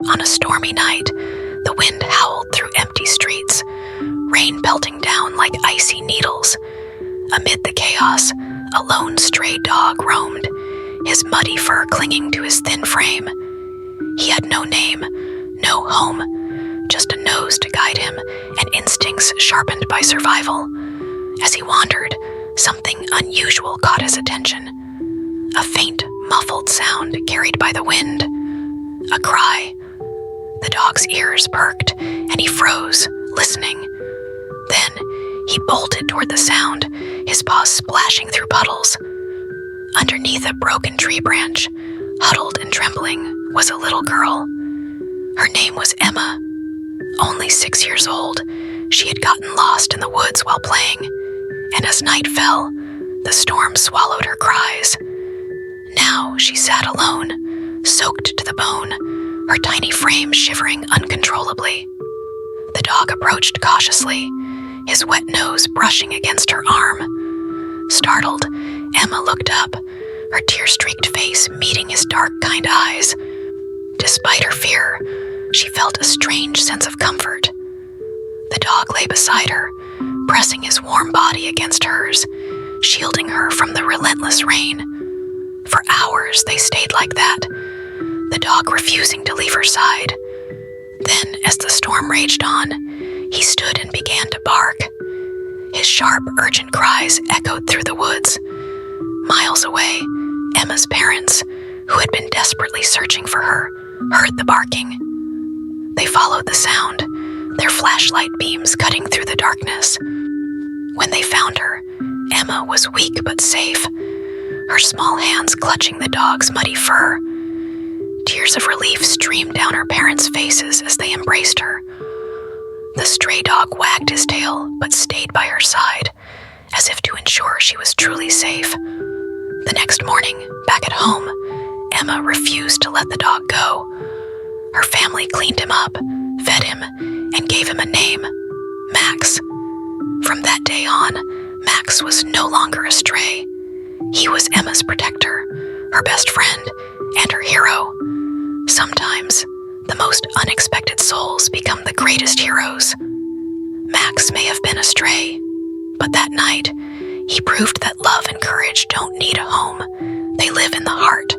On a stormy night, the wind howled through empty streets, rain pelting down like icy needles. Amid the chaos, a lone stray dog roamed, his muddy fur clinging to his thin frame. He had no name, no home, just a nose to guide him and instincts sharpened by survival. As he wandered, something unusual caught his attention. A faint, muffled sound carried by the wind. A cry. The dog's ears perked, and he froze, listening. Then he bolted toward the sound, his paws splashing through puddles. Underneath a broken tree branch, huddled and trembling, was a little girl. Her name was Emma. Only 6 years old, she had gotten lost in the woods while playing, and as night fell, the storm swallowed her cries. Now she sat alone, soaked to the bone, her tiny frame shivering uncontrollably. The dog approached cautiously, his wet nose brushing against her arm. Startled, Emma looked up, her tear-streaked face meeting his dark, kind eyes. Despite her fear, she felt a strange sense of comfort. The dog lay beside her, pressing his warm body against hers, shielding her from the relentless rain. For hours they stayed like that, the dog refusing to leave her side. Then, as the storm raged on, he stood and began to bark. His sharp, urgent cries echoed through the woods. Miles away, Emma's parents, who had been desperately searching for her, heard the barking. They followed the sound, their flashlight beams cutting through the darkness. When they found her, Emma was weak but safe, her small hands clutching the dog's muddy fur. Tears of relief streamed down her parents' faces as they embraced her. The stray dog wagged his tail but stayed by her side, as if to ensure she was truly safe. The next morning, back at home, Emma refused to let the dog go. Her family cleaned him up, fed him, and gave him a name, Max. From that day on, Max was no longer a stray. He was Emma's protector, her best friend, and her hero. Sometimes, the most unexpected souls become the greatest heroes. Max may have been a stray, but that night, he proved that love and courage don't need a home. They live in the heart.